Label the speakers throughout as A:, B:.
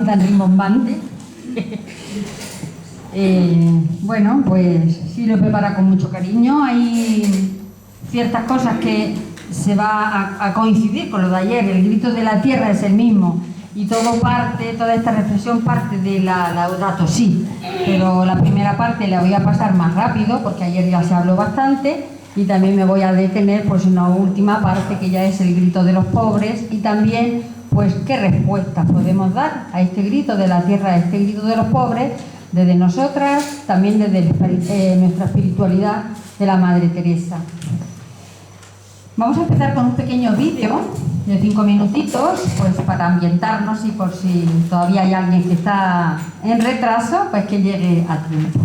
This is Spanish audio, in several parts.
A: tan rimbombante. Bueno, pues sí lo prepara con mucho cariño. Hay ciertas cosas que se va a coincidir con lo de ayer. El grito de la tierra es el mismo y toda esta reflexión parte de la Laudato Si, pero la primera parte la voy a pasar más rápido porque ayer ya se habló bastante, y también me voy a detener pues en una última parte que ya es el grito de los pobres, y también pues qué respuestas podemos dar a este grito de la tierra, a este grito de los pobres, desde nosotras, también desde nuestra espiritualidad de la Madre Teresa. Vamos a empezar con un pequeño vídeo de 5 minutitos, pues para ambientarnos y por si todavía hay alguien que está en retraso, pues que llegue a tiempo.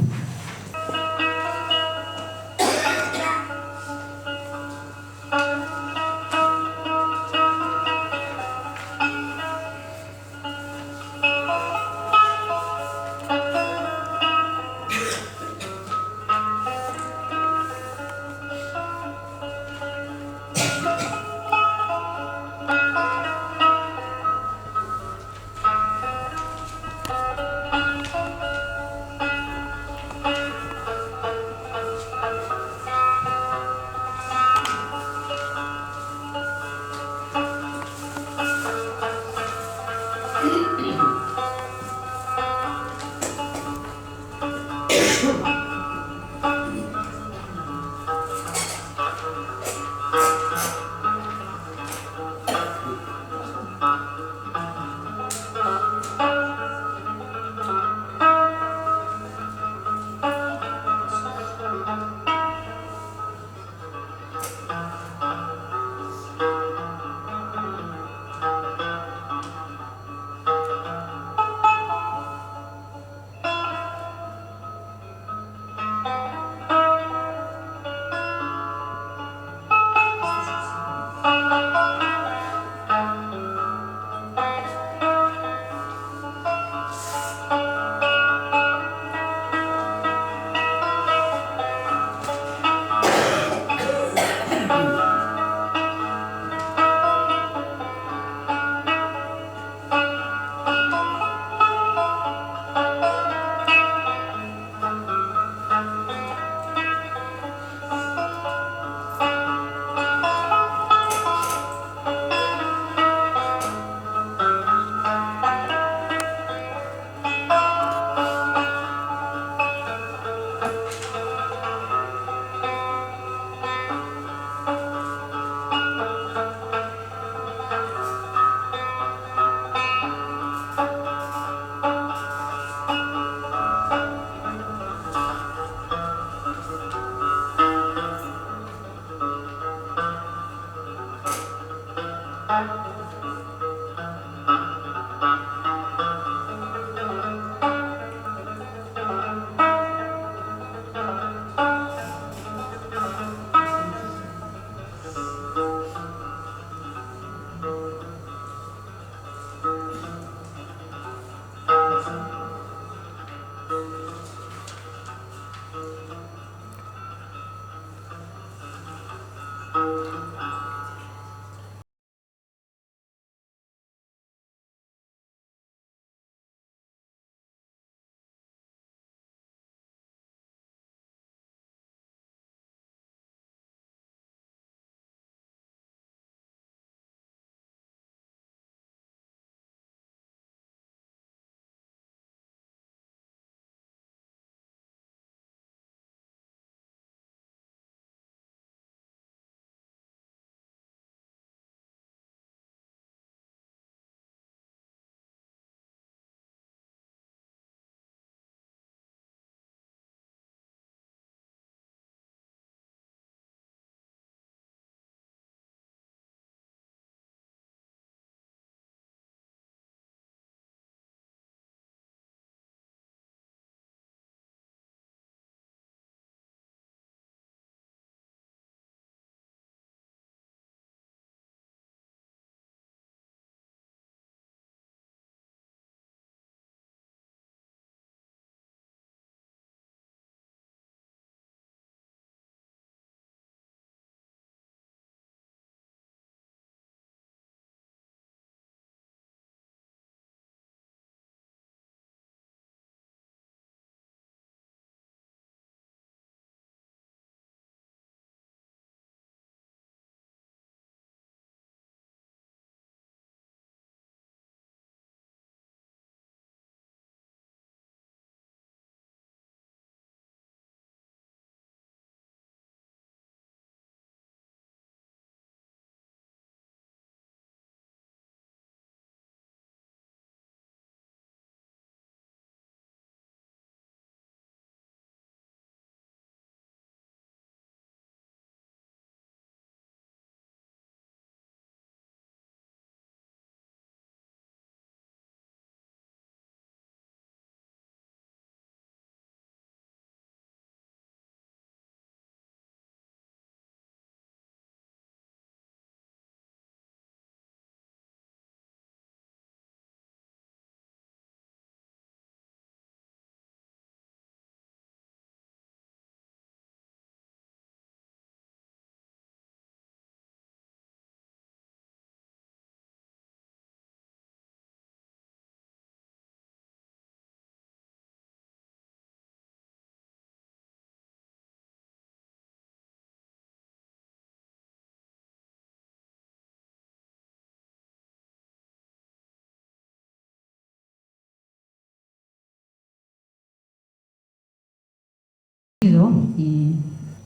A: vivido, y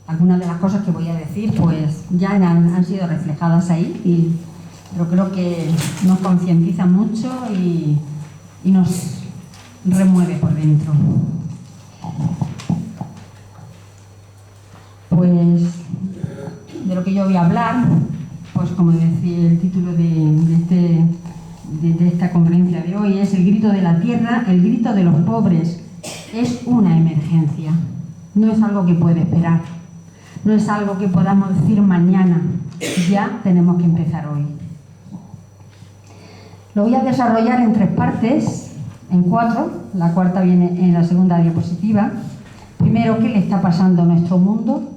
A: algunas de las cosas que voy a decir pues ya han sido reflejadas ahí, pero creo que nos concientiza mucho y nos remueve por dentro. Pues de lo que yo voy a hablar, pues como decía el título de esta conferencia de hoy, es el grito de la tierra, el grito de los pobres. Es una emergencia, no es algo que puede esperar, no es algo que podamos decir mañana, ya tenemos que empezar hoy. Lo voy a desarrollar en 3 partes, en 4, la cuarta viene en la segunda diapositiva. Primero, ¿qué le está pasando a nuestro mundo?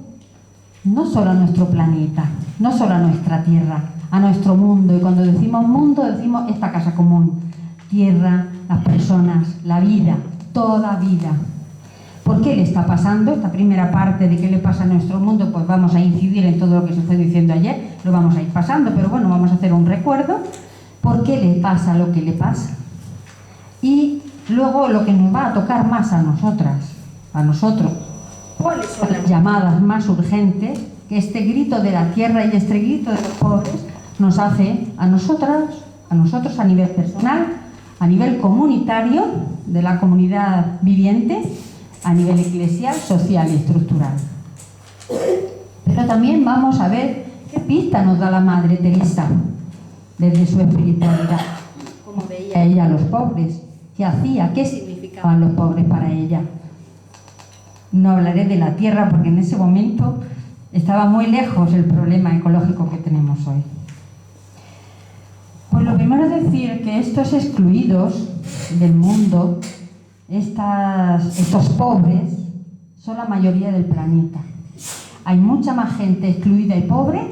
A: No solo a nuestro planeta, no solo a nuestra tierra, a nuestro mundo. Y cuando decimos mundo, decimos esta casa común, tierra, las personas, la vida, toda vida. ¿Por qué le está pasando? Esta primera parte de qué le pasa a nuestro mundo, pues vamos a incidir en todo lo que se fue diciendo ayer, lo vamos a ir pasando, pero bueno, vamos a hacer un recuerdo. ¿Por qué le pasa lo que le pasa? Y luego lo que nos va a tocar más a nosotras, a nosotros. ¿Cuáles son las llamadas más urgentes que este grito de la tierra y este grito de los pobres nos hace a nosotros a nivel personal, a nivel comunitario, de la comunidad viviente, a nivel eclesial, social y estructural? Pero también vamos a ver qué pista nos da la Madre Teresa desde su espiritualidad, cómo veía ella a los pobres, qué hacía, qué significaban los pobres para ella. No hablaré de la tierra porque en ese momento estaba muy lejos el problema ecológico que tenemos hoy. Pues lo primero es decir que estos excluidos del mundo, estos pobres, son la mayoría del planeta. Hay mucha más gente excluida y pobre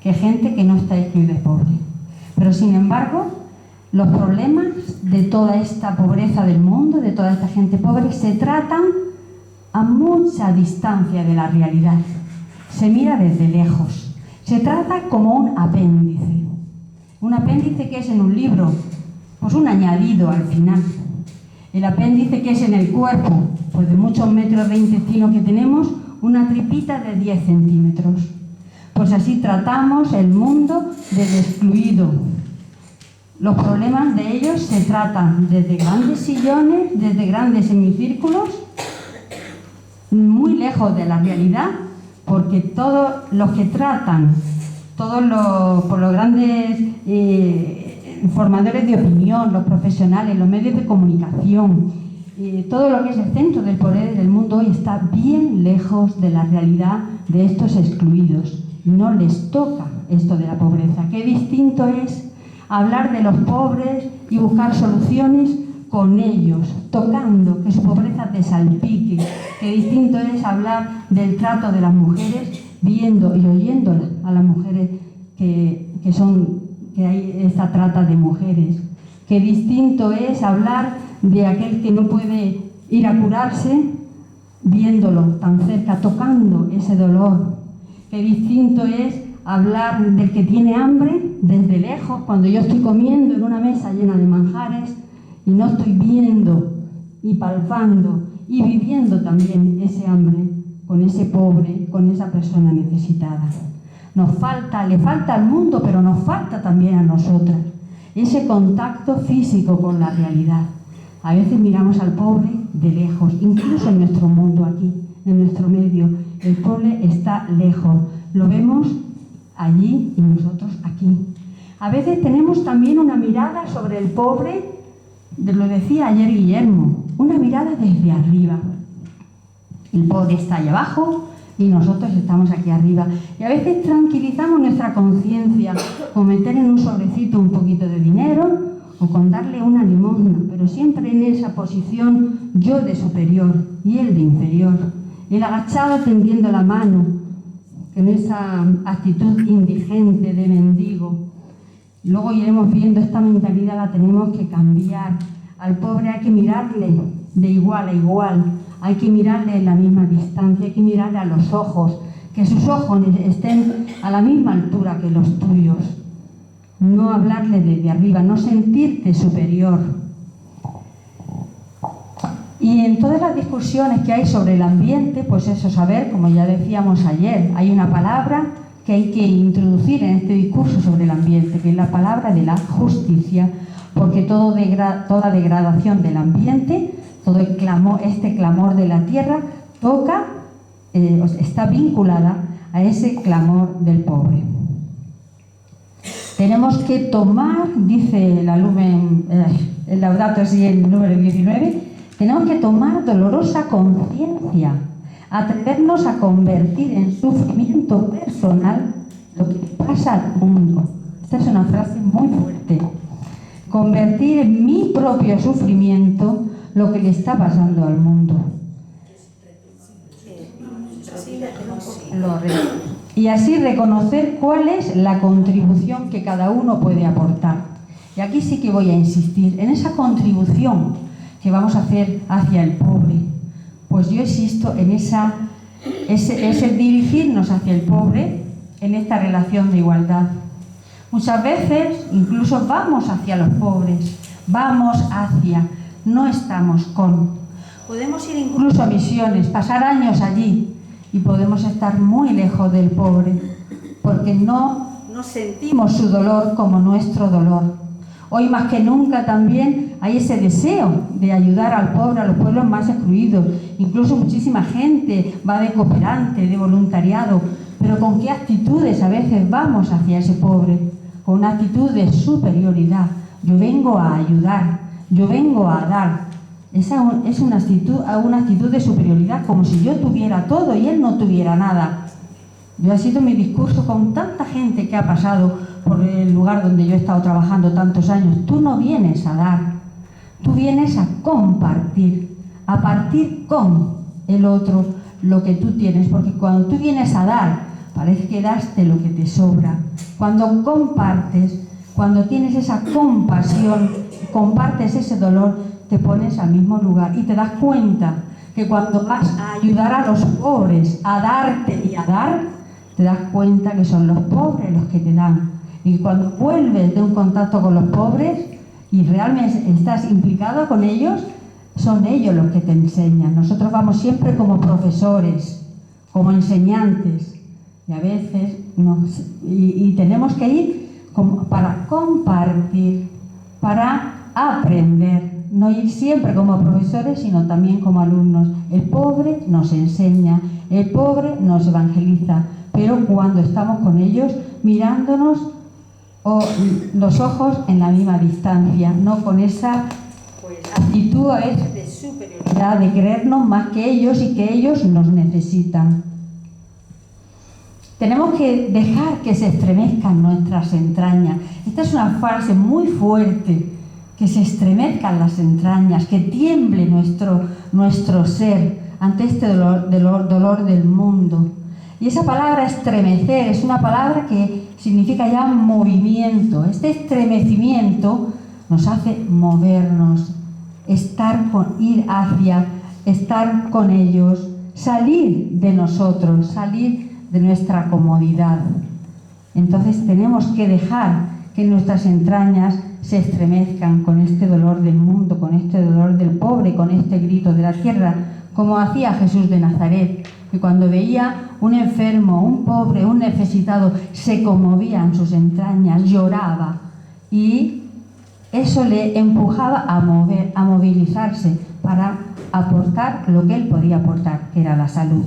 A: que gente que no está excluida y pobre. Pero sin embargo, los problemas de toda esta pobreza del mundo, de toda esta gente pobre, se tratan a mucha distancia de la realidad. Se mira desde lejos. Se trata como un apéndice. Un apéndice que es en un libro, pues un añadido al final. El apéndice que es en el cuerpo, pues de muchos metros de intestino que tenemos, una tripita de 10 centímetros. Pues así tratamos el mundo del excluido. Los problemas de ellos se tratan desde grandes sillones, desde grandes semicírculos, muy lejos de la realidad, porque todos los que tratan, por los grandes formadores de opinión, los profesionales, los medios de comunicación, todo lo que es el centro del poder del mundo hoy está bien lejos de la realidad de estos excluidos. No les toca esto de la pobreza. Qué distinto es hablar de los pobres y buscar soluciones con ellos, tocando, que su pobreza te salpique. Qué distinto es hablar del trato de las mujeres, viendo y oyendo a las mujeres que hay esta trata de mujeres. Qué distinto es hablar de aquel que no puede ir a curarse, viéndolo tan cerca, tocando ese dolor. Qué distinto es hablar del que tiene hambre desde lejos, cuando yo estoy comiendo en una mesa llena de manjares y no estoy viendo y palpando y viviendo también ese hambre con ese pobre, con esa persona necesitada. Le falta al mundo, pero nos falta también a nosotras ese contacto físico con la realidad. A veces miramos al pobre de lejos, incluso en nuestro mundo aquí, en nuestro medio. El pobre está lejos, lo vemos allí y nosotros aquí. A veces tenemos también una mirada sobre el pobre, lo decía ayer Guillermo, una mirada desde arriba. El pobre está allá abajo y nosotros estamos aquí arriba. Y a veces tranquilizamos nuestra conciencia con meter en un sobrecito un poquito de dinero o con darle una limosna, pero siempre en esa posición yo de superior y él de inferior. El agachado tendiendo la mano, en esa actitud indigente de mendigo. Luego iremos viendo esta mentalidad, la tenemos que cambiar. Al pobre hay que mirarle de igual a igual, hay que mirarle en la misma distancia, hay que mirarle a los ojos, que sus ojos estén a la misma altura que los tuyos. No hablarle desde arriba, no sentirte superior. Y en todas las discusiones que hay sobre el ambiente, pues eso, saber, como ya decíamos ayer, hay una palabra que hay que introducir en este discurso sobre el ambiente, que es la palabra de la justicia, porque toda degradación del ambiente, todo este clamor de la tierra, está vinculada a ese clamor del pobre. Tenemos que tomar, dice el Laudato Si, el número 19, tenemos que tomar dolorosa conciencia, atrevernos a convertir en sufrimiento personal lo que pasa al mundo. Esta es una frase muy fuerte. Convertir en mi propio sufrimiento lo que le está pasando al mundo. Y así reconocer cuál es la contribución que cada uno puede aportar. Y aquí sí que voy a insistir en esa contribución que vamos a hacer hacia el pobre. Pues yo insisto en ese dirigirnos hacia el pobre en esta relación de igualdad. Muchas veces incluso vamos hacia los pobres, no estamos con. Podemos ir incluso a misiones, pasar años allí y podemos estar muy lejos del pobre porque no sentimos su dolor como nuestro dolor. Hoy más que nunca también hay ese deseo de ayudar al pobre, a los pueblos más excluidos. Incluso muchísima gente va de cooperante, de voluntariado. Pero ¿con qué actitudes a veces vamos hacia ese pobre? Con una actitud de superioridad. Yo vengo a ayudar, yo vengo a dar. Esa es una actitud de superioridad, como si yo tuviera todo y él no tuviera nada. Yo he sido mi discurso con tanta gente que ha pasado por el lugar donde yo he estado trabajando tantos años. Tú no vienes a dar, tú vienes a compartir, a partir con el otro lo que tú tienes, porque cuando tú vienes a dar, parece que das de lo que te sobra. Cuando compartes, cuando tienes esa compasión, compartes ese dolor, te pones al mismo lugar y te das cuenta que cuando vas a ayudar a los pobres, a darte y a dar, te das cuenta que son los pobres los que te dan. Y cuando vuelves de un contacto con los pobres y realmente estás implicado con ellos, son ellos los que te enseñan. Nosotros vamos siempre como profesores, como enseñantes, y a veces tenemos que ir para compartir, para aprender. No ir siempre como profesores, sino también como alumnos. El pobre nos enseña, el pobre nos evangeliza, pero cuando estamos con ellos, mirándonos los ojos en la misma distancia, no con esa actitud a veces de superioridad, de creernos más que ellos y que ellos nos necesitan. Tenemos que dejar que se estremezcan nuestras entrañas. Esta es una frase muy fuerte. Que se estremezcan las entrañas, que tiemble nuestro ser ante este dolor del mundo. Y esa palabra estremecer es una palabra que significa ya movimiento. Este estremecimiento nos hace movernos, estar con ellos, salir de nosotros, salir de nuestra comodidad. Entonces tenemos que dejar que nuestras entrañas se estremezcan con este dolor del mundo, con este dolor del pobre, con este grito de la tierra, como hacía Jesús de Nazaret, que cuando veía un enfermo, un pobre, un necesitado, se conmovían sus entrañas, lloraba, y eso le empujaba a movilizarse para aportar lo que él podía aportar, que era la salud.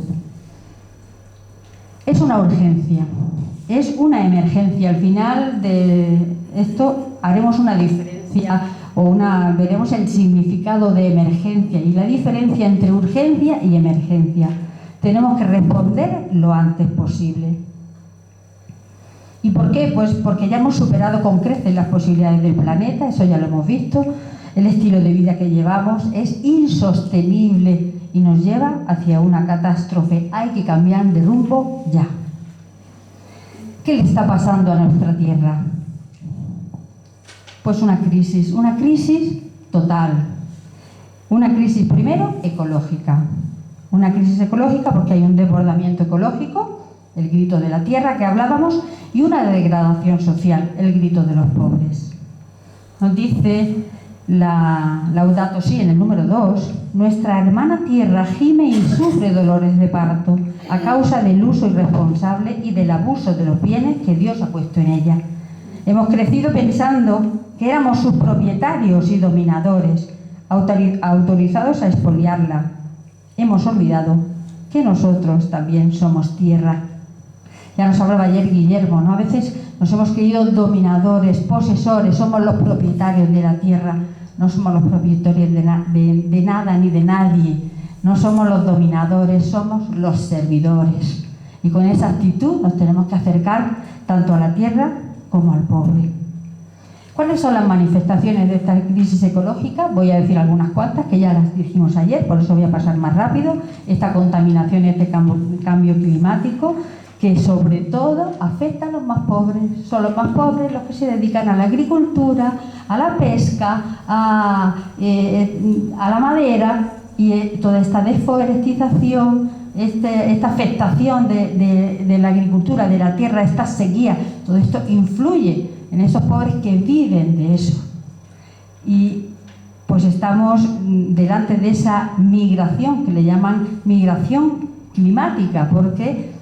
A: Es una urgencia, es una emergencia. Al final de esto haremos una diferencia veremos el significado de emergencia y la diferencia entre urgencia y emergencia. Tenemos que responder lo antes posible. ¿Y por qué? Pues porque ya hemos superado con creces las posibilidades del planeta, eso ya lo hemos visto. El estilo de vida que llevamos es insostenible y nos lleva hacia una catástrofe. Hay que cambiar de rumbo ya. ¿Qué le está pasando a nuestra tierra? Pues una crisis total. Una crisis primero ecológica. Una crisis ecológica porque hay un desbordamiento ecológico, el grito de la tierra que hablábamos, y una degradación social, el grito de los pobres. Nos dice Laudato Si, en el número 2, nuestra hermana tierra gime y sufre dolores de parto a causa del uso irresponsable y del abuso de los bienes que Dios ha puesto en ella. Hemos crecido pensando que éramos sus propietarios y dominadores, autorizados a expoliarla. Hemos olvidado que nosotros también somos tierra. Ya nos hablaba ayer Guillermo, ¿no? A veces nos hemos creído dominadores, posesores, somos los propietarios de la tierra, no somos los propietarios de nada ni de nadie, no somos los dominadores, somos los servidores. Y con esa actitud nos tenemos que acercar tanto a la tierra como al pobre. ¿Cuáles son las manifestaciones de esta crisis ecológica? Voy a decir algunas cuantas que ya las dijimos ayer, por eso voy a pasar más rápido. Esta contaminación, este cambio climático, que sobre todo afecta a los más pobres. Son los más pobres los que se dedican a la agricultura, a la pesca, a la madera, y toda esta deforestación, esta afectación de la agricultura, de la tierra, esta sequía, todo esto influye en esos pobres que viven de eso. Y pues estamos delante de esa migración que le llaman migración climática, porque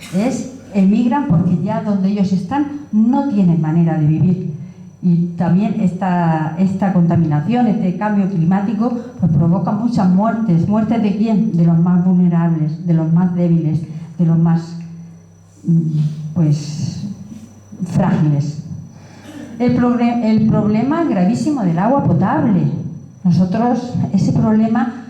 A: emigran porque ya donde ellos están no tienen manera de vivir. Y también esta contaminación, este cambio climático, pues provoca muchas muertes. ¿Muertes de quién? De los más vulnerables, de los más débiles, de los más frágiles. El problema gravísimo del agua potable. Nosotros ese problema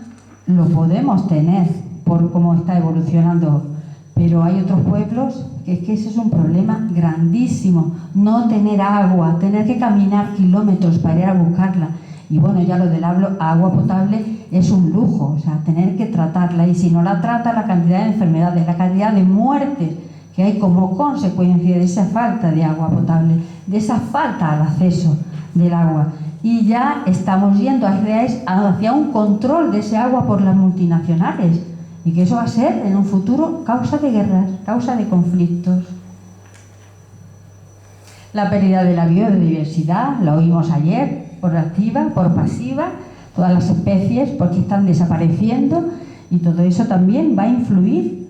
A: lo podemos tener por cómo está evolucionando, pero hay otros pueblos que es que ese es un problema grandísimo, no tener agua, tener que caminar kilómetros para ir a buscarla. Y bueno, ya lo del agua potable es un lujo, o sea, tener que tratarla, y si no la trata, la cantidad de enfermedades, la cantidad de muertes que hay como consecuencia de esa falta de agua potable, de esa falta al acceso del agua. Y ya estamos yendo hacia un control de ese agua por las multinacionales, y que eso va a ser en un futuro causa de guerras, causa de conflictos. La pérdida de la biodiversidad, la oímos ayer, por activa, por pasiva, todas las especies porque están desapareciendo, y todo eso también va a influir.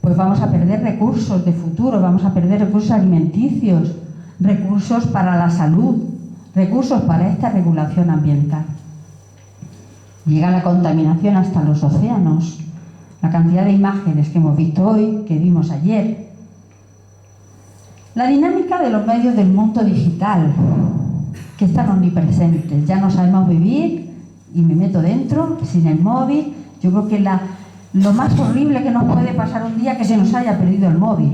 A: Pues vamos a perder recursos de futuro, vamos a perder recursos alimenticios, recursos para la salud, recursos para esta regulación ambiental. Llega la contaminación hasta los océanos, la cantidad de imágenes que hemos visto hoy, que vimos ayer. La dinámica de los medios del mundo digital, que están omnipresentes. Ya no sabemos vivir, y me meto dentro, sin el móvil. Yo creo que lo más horrible que nos puede pasar un día es que se nos haya perdido el móvil,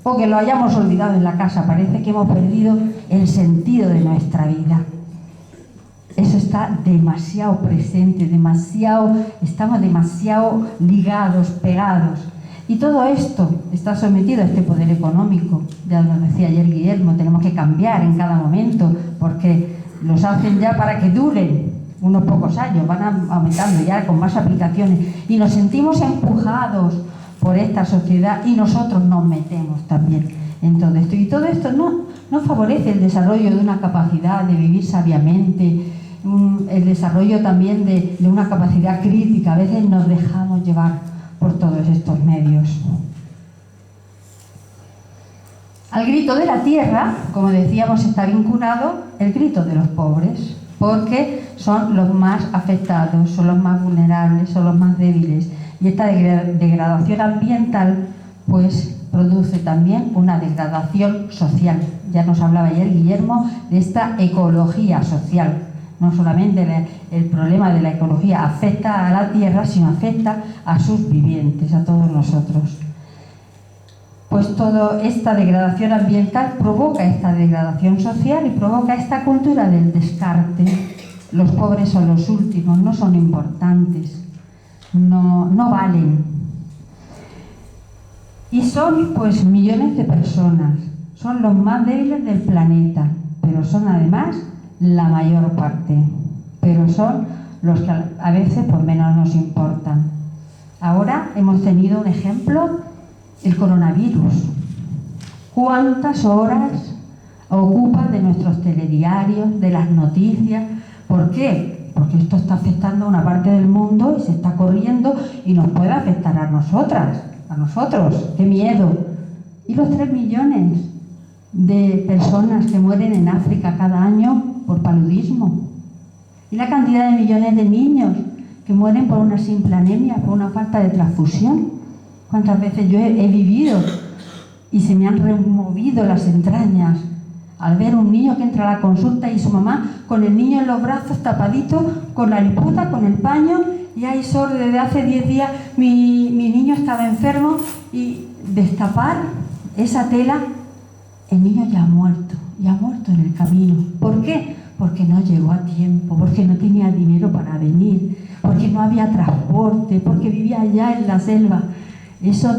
A: o que lo hayamos olvidado en la casa. Parece que hemos perdido el sentido de nuestra vida. Eso está demasiado presente, estamos demasiado ligados, pegados. Y todo esto está sometido a este poder económico. Ya lo decía ayer Guillermo, tenemos que cambiar en cada momento, porque los hacen ya para que duren unos pocos años, van aumentando ya con más aplicaciones, y nos sentimos empujados por esta sociedad, y nosotros nos metemos también en todo esto. Y todo esto no favorece el desarrollo de una capacidad de vivir sabiamente, el desarrollo también de una capacidad crítica. A veces nos dejamos llevar por todos estos medios. Al grito de la tierra, como decíamos, está vinculado el grito de los pobres, porque son los más afectados, son los más vulnerables, son los más débiles. Y esta degradación ambiental pues produce también una degradación social. Ya nos hablaba ayer Guillermo de esta ecología social. No solamente el problema de la ecología afecta a la tierra, sino afecta a sus vivientes, a todos nosotros. Pues toda esta degradación ambiental provoca esta degradación social y provoca esta cultura del descarte. Los pobres son los últimos, no son importantes, no valen. Y son pues millones de personas, son los más débiles del planeta, pero son además la mayor parte, pero son los que a veces pues menos nos importan. Ahora hemos tenido un ejemplo, el coronavirus. ¿Cuántas horas ocupa de nuestros telediarios, de las noticias? ¿Por qué? porque esto está afectando a una parte del mundo y se está corriendo y nos puede afectar a nosotras, a nosotros. ¡Qué miedo! Y los 3 millones de personas que mueren en África cada año por paludismo. Y la cantidad de millones de niños que mueren por una simple anemia, por una falta de transfusión. ¿Cuántas veces yo he vivido y se me han removido las entrañas al ver un niño que entra a la consulta y su mamá con el niño en los brazos tapadito, con la liputa, con el paño, y ahí solo desde hace 10 días mi niño estaba enfermo, y destapar esa tela, el niño ya ha muerto en el camino. ¿Por qué? Porque no llegó a tiempo, porque no tenía dinero para venir, porque no había transporte, porque vivía allá en la selva. Eso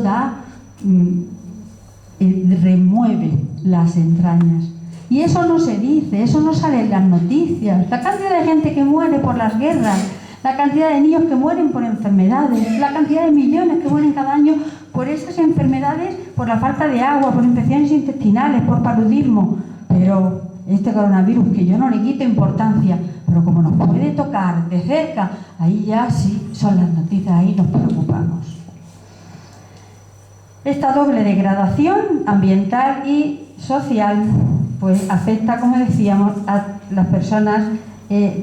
A: remueve las entrañas. Y eso no se dice, eso no sale en las noticias. La cantidad de gente que muere por las guerras, la cantidad de niños que mueren por enfermedades, la cantidad de millones que mueren cada año por esas enfermedades, por la falta de agua, por infecciones intestinales, por paludismo. Pero este coronavirus, que yo no le quito importancia, pero como nos puede tocar de cerca, ahí ya sí son las noticias, ahí nos preocupamos. Esta doble degradación ambiental y social pues afecta, como decíamos, a las personas,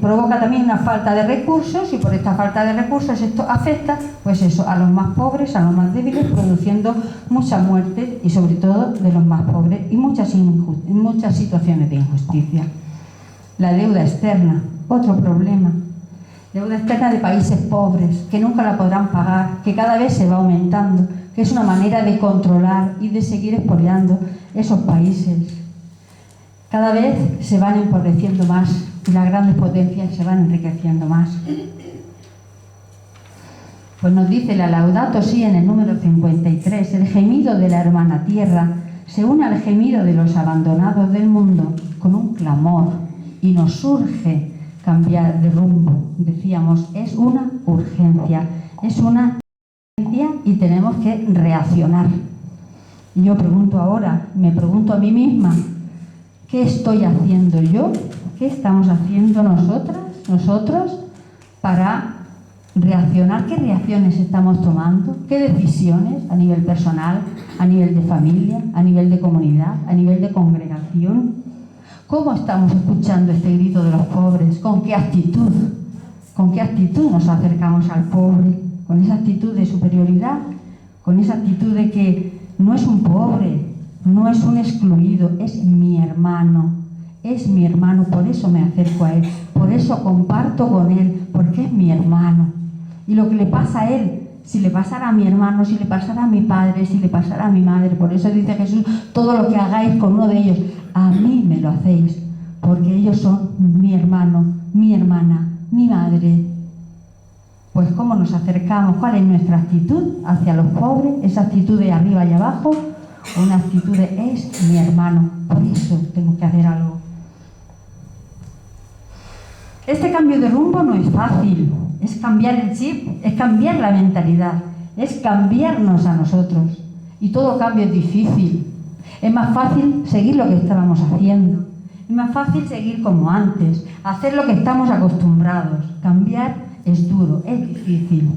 A: provoca también una falta de recursos, y por esta falta de recursos esto afecta pues eso, a los más pobres, a los más débiles, produciendo mucha muerte, y sobre todo de los más pobres, y muchas situaciones de injusticia. La deuda externa, otro problema. Deuda externa de países pobres, que nunca la podrán pagar, que cada vez se va aumentando, que es una manera de controlar y de seguir expoliando esos países. Cada vez se van empobreciendo más y las grandes potencias se van enriqueciendo más. Pues nos dice la Laudato Si en el número 53, el gemido de la hermana tierra se une al gemido de los abandonados del mundo con un clamor, y nos surge cambiar de rumbo. Decíamos, es una urgencia, y tenemos que reaccionar. Y yo pregunto ahora, me pregunto a mí misma, ¿qué estoy haciendo yo? ¿Qué estamos haciendo nosotros para reaccionar? ¿Qué reacciones estamos tomando? ¿Qué decisiones a nivel personal, a nivel de familia, a nivel de comunidad, a nivel de congregación? ¿Cómo estamos escuchando este grito de los pobres? ¿Con qué actitud? ¿Con qué actitud nos acercamos al pobre? ¿Con esa actitud de superioridad? ¿Con esa actitud de que no es un pobre, no es un excluido, es mi hermano, por eso me acerco a él, por eso comparto con él, porque es mi hermano? Y lo que le pasa a él, si le pasara a mi hermano, si le pasara a mi padre, si le pasara a mi madre, por eso dice Jesús, todo lo que hagáis con uno de ellos, a mí me lo hacéis, porque ellos son mi hermano, mi hermana, mi madre. Pues ¿cómo nos acercamos? ¿Cuál es nuestra actitud hacia los pobres? ¿Esa actitud de arriba y abajo? ¿O una actitud de es mi hermano, por eso tengo que hacer algo? Este cambio de rumbo no es fácil, es cambiar el chip, es cambiar la mentalidad, es cambiarnos a nosotros. Y todo cambio es difícil. Es más fácil seguir lo que estábamos haciendo, es más fácil seguir como antes, hacer lo que estamos acostumbrados. Cambiar es duro, es difícil.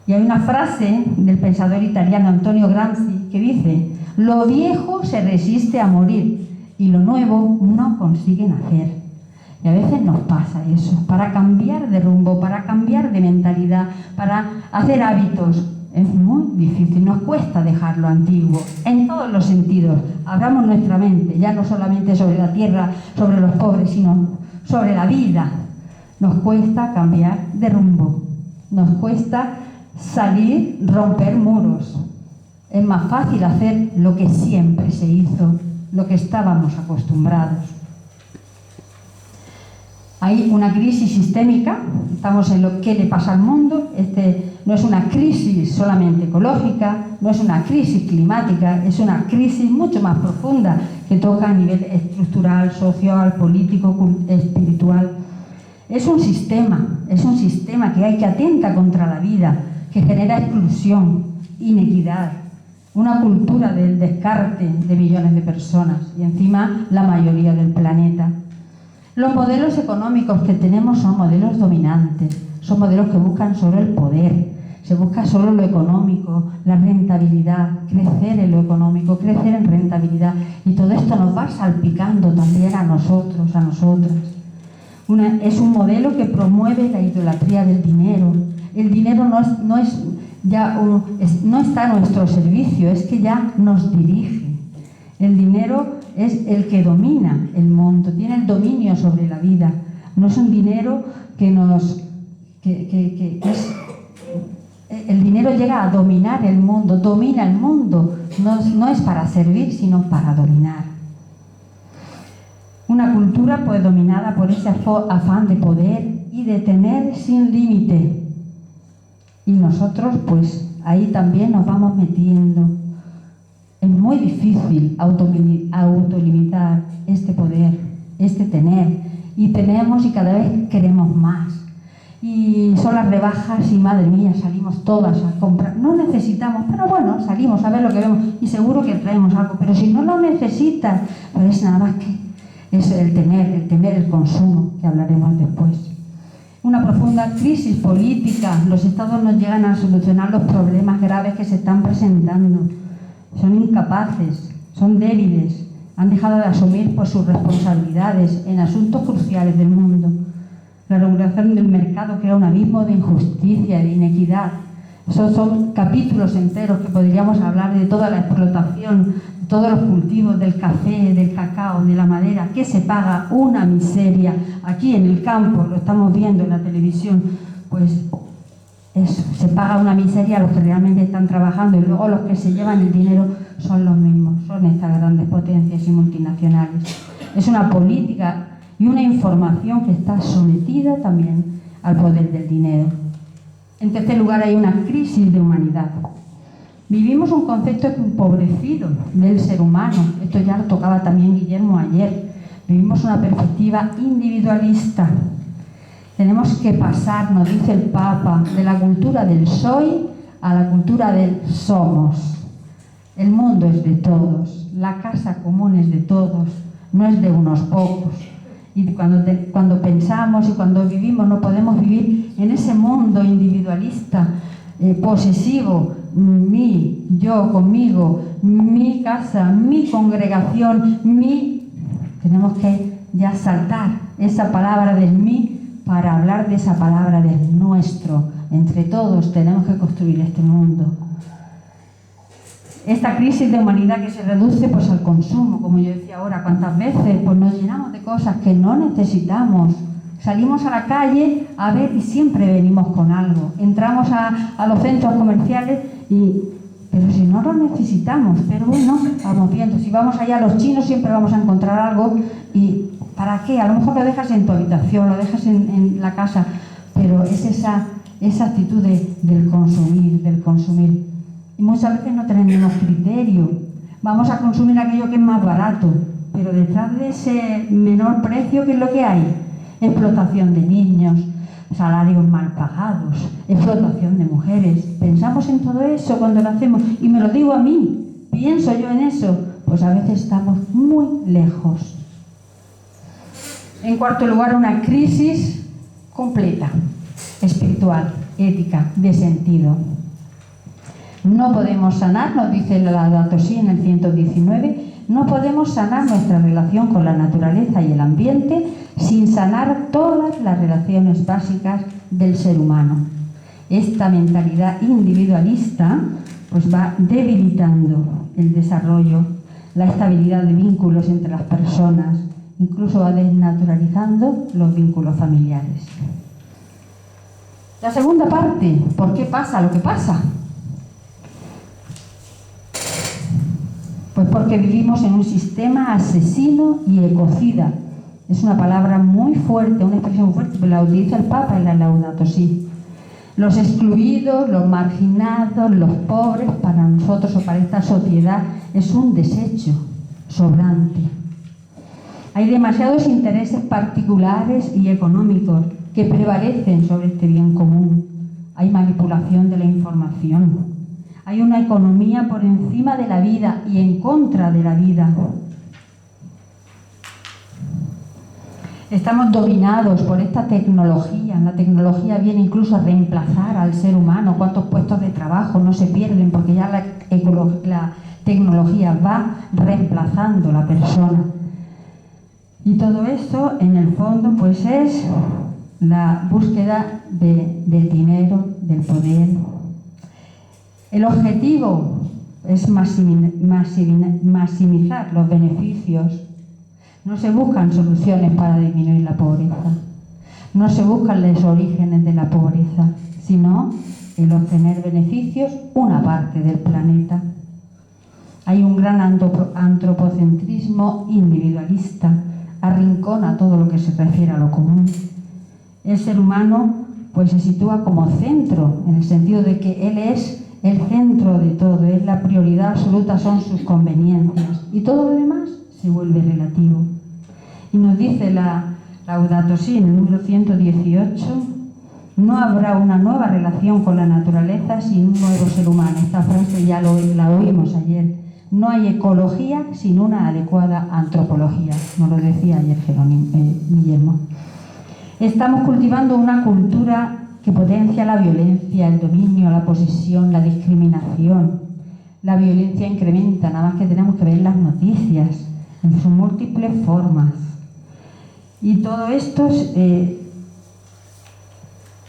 A: Y hay una frase del pensador italiano Antonio Gramsci que dice: lo viejo se resiste a morir y lo nuevo no consigue nacer. Y a veces nos pasa eso. Para cambiar de rumbo, para cambiar de mentalidad, para hacer hábitos, es muy difícil. Nos cuesta dejar lo antiguo, en todos los sentidos. Abramos nuestra mente, ya no solamente sobre la tierra, sobre los pobres, sino sobre la vida. Nos cuesta cambiar de rumbo, nos cuesta salir, romper muros. Es más fácil hacer lo que siempre se hizo, lo que estábamos acostumbrados. Hay una crisis sistémica, estamos en lo que le pasa al mundo. No es una crisis solamente ecológica, no es una crisis climática, es una crisis mucho más profunda que toca a nivel estructural, social, político, espiritual. Es un sistema que atenta contra la vida, que genera exclusión, inequidad, una cultura del descarte de millones de personas y encima la mayoría del planeta. Los modelos económicos que tenemos son modelos dominantes, son modelos que buscan solo el poder, se busca solo lo económico, la rentabilidad, crecer en lo económico, crecer en rentabilidad, y todo esto nos va salpicando también a nosotros, a nosotras. Es un modelo que promueve la idolatría del dinero. El dinero no está a nuestro servicio, es que ya nos dirige. El dinero es el que domina el mundo, tiene el dominio sobre la vida. No es un dinero el dinero llega a dominar el mundo, domina el mundo. No es para servir, sino para dominar. Una cultura pues dominada por ese afán de poder y de tener sin límite. Y nosotros pues ahí también nos vamos metiendo. Es muy difícil autolimitar este poder, este tener. Y tenemos y cada vez queremos más. Y son las rebajas y madre mía, salimos todas a comprar. No necesitamos, pero bueno, salimos a ver lo que vemos y seguro que traemos algo. Pero si no lo necesitas, pero es nada más que es el tener el consumo, que hablaremos después. Una profunda crisis política. Los estados no llegan a solucionar los problemas graves que se están presentando. Son incapaces, son débiles, han dejado de asumir por sus responsabilidades en asuntos cruciales del mundo. La regulación del mercado crea un abismo de injusticia, de inequidad. Esos son capítulos enteros que podríamos hablar de toda la explotación, de todos los cultivos del café, del cacao, de la madera, que se paga una miseria. Aquí en el campo, lo estamos viendo en la televisión, pues eso, se paga una miseria a los que realmente están trabajando y luego los que se llevan el dinero son los mismos, son estas grandes potencias y multinacionales. Es una política y una información que está sometida también al poder del dinero. En tercer lugar, hay una crisis de humanidad. Vivimos un concepto empobrecido del ser humano. Esto ya lo tocaba también Guillermo ayer. Vivimos una perspectiva individualista. Tenemos que pasar, nos dice el Papa, de la cultura del soy a la cultura del somos. El mundo es de todos, la casa común es de todos, no es de unos pocos. Y cuando pensamos y cuando vivimos, no podemos vivir en ese mundo individualista, posesivo, yo conmigo, mi casa, mi congregación, Tenemos que ya saltar esa palabra del mí para hablar de esa palabra del nuestro. Entre todos tenemos que construir este mundo. Esta crisis de humanidad que se reduce pues al consumo, como yo decía ahora, ¿cuántas veces pues nos llenamos de cosas que no necesitamos? Salimos a la calle a ver y siempre venimos con algo. Entramos a los centros comerciales pero si no lo necesitamos, pero bueno, vamos viendo. Si vamos allá a los chinos siempre vamos a encontrar algo. ¿Y para qué? A lo mejor lo dejas en tu habitación, lo dejas en la casa, pero es esa actitud del consumir. Y muchas veces no tenemos criterio. Vamos a consumir aquello que es más barato, pero detrás de ese menor precio, ¿qué es lo que hay? Explotación de niños, salarios mal pagados, explotación de mujeres. Pensamos en todo eso cuando lo hacemos, y me lo digo a mí, pienso yo en eso, pues a veces estamos muy lejos. En cuarto lugar, una crisis completa, espiritual, ética, de sentido. No podemos sanar, nos dice la Laudato Si en el 119, no podemos sanar nuestra relación con la naturaleza y el ambiente sin sanar todas las relaciones básicas del ser humano. Esta mentalidad individualista pues va debilitando el desarrollo, la estabilidad de vínculos entre las personas, incluso va desnaturalizando los vínculos familiares. La segunda parte, ¿por qué pasa lo que pasa? Pues porque vivimos en un sistema asesino y ecocida. Es una palabra muy fuerte, una expresión fuerte, pero la utiliza el Papa en la Laudato Si. Los excluidos, los marginados, los pobres, para nosotros o para esta sociedad, es un desecho sobrante. Hay demasiados intereses particulares y económicos que prevalecen sobre este bien común. Hay manipulación de la información. Hay una economía por encima de la vida y en contra de la vida. Estamos dominados por esta tecnología. La tecnología viene incluso a reemplazar al ser humano. ¿Cuántos puestos de trabajo no se pierden? Porque ya la tecnología va reemplazando a la persona. Y todo esto, en el fondo, pues es la búsqueda del dinero, del poder. El objetivo es maximizar los beneficios. No se buscan soluciones para disminuir la pobreza. No se buscan los orígenes de la pobreza, sino el obtener beneficios una parte del planeta. Hay un gran antropocentrismo individualista, arrincona todo lo que se refiere a lo común. El ser humano pues se sitúa como centro, en el sentido de que él es el centro de todo, es la prioridad absoluta, son sus conveniencias, y todo lo demás se vuelve relativo. Y nos dice la Laudato Si, en el número 118, no habrá una nueva relación con la naturaleza sin un nuevo ser humano. Esta frase ya la oímos ayer. No hay ecología sin una adecuada antropología, nos lo decía ayer Guillermo. Estamos cultivando una cultura que potencia la violencia, el dominio, la posesión, la discriminación. La violencia incrementa, nada más que tenemos que ver las noticias en sus múltiples formas. Y todo esto,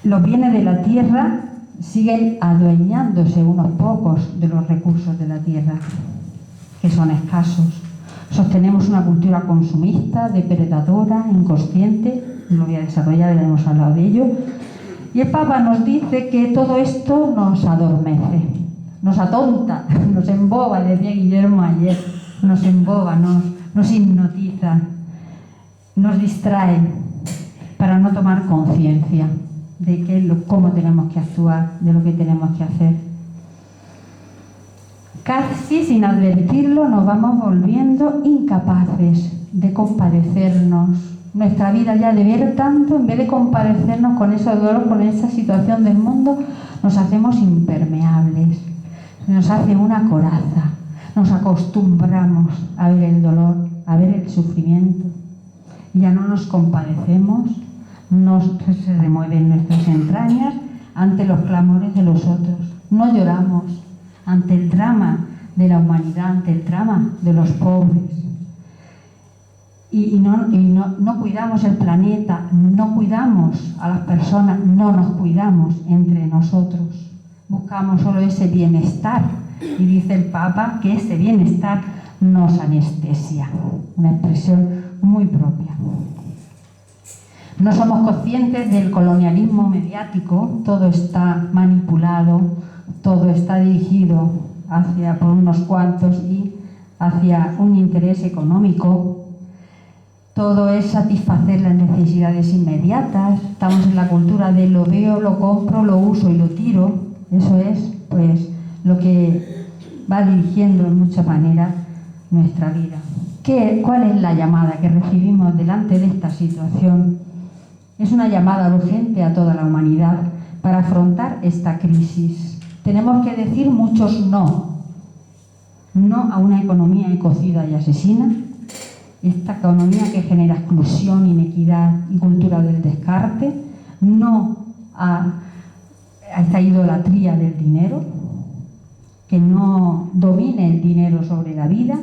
A: los bienes de la tierra siguen adueñándose unos pocos de los recursos de la tierra, que son escasos. Sostenemos una cultura consumista, depredadora, inconsciente. No lo voy a desarrollar, ya hemos hablado de ello. Y el Papa nos dice que todo esto nos adormece, nos atonta, nos emboba, decía Guillermo ayer, nos emboba, nos hipnotiza, nos distrae para no tomar conciencia de cómo tenemos que actuar, de lo que tenemos que hacer. Casi sin advertirlo nos vamos volviendo incapaces de compadecernos. Nuestra vida ya de ver tanto, en vez de compadecernos con ese dolor, con esa situación del mundo, nos hacemos impermeables, nos hace una coraza, nos acostumbramos a ver el dolor, a ver el sufrimiento. Ya no nos compadecemos, se remueven nuestras entrañas ante los clamores de los otros. No lloramos ante el drama de la humanidad, ante el drama de los pobres. Y no cuidamos el planeta, no cuidamos a las personas, no nos cuidamos entre nosotros. Buscamos solo ese bienestar. Y dice el Papa que ese bienestar nos anestesia. Una expresión muy propia. No somos conscientes del colonialismo mediático, todo está manipulado, todo está dirigido por unos cuantos y hacia un interés económico. Todo es satisfacer las necesidades inmediatas. Estamos en la cultura de lo veo, lo compro, lo uso y lo tiro. Eso es, pues, lo que va dirigiendo en mucha manera nuestra vida. ¿Cuál es la llamada que recibimos delante de esta situación? Es una llamada urgente a toda la humanidad para afrontar esta crisis. Tenemos que decir muchos no. No a una economía ecocida y asesina. Esta economía que genera exclusión, inequidad y cultura del descarte. No a esta idolatría del dinero, que no domine el dinero sobre la vida.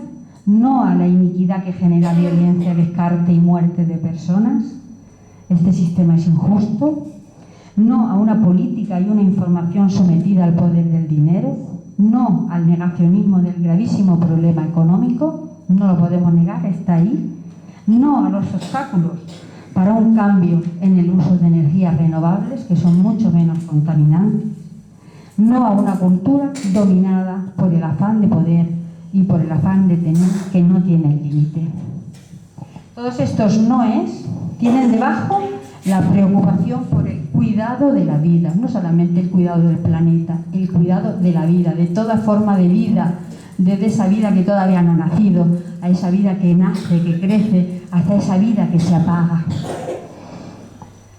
A: No a la iniquidad que genera violencia, descarte y muerte de personas. Este sistema es injusto. No a una política y una información sometida al poder del dinero. No al negacionismo del gravísimo problema económico. No lo podemos negar, está ahí. No a los obstáculos para un cambio en el uso de energías renovables, que son mucho menos contaminantes. No a una cultura dominada por el afán de poder y por el afán de tener que no tiene límite. Todos estos noes tienen debajo la preocupación por el cuidado de la vida, no solamente el cuidado del planeta, el cuidado de la vida, de toda forma de vida, desde esa vida que todavía no ha nacido, a esa vida que nace, que crece, hasta esa vida que se apaga.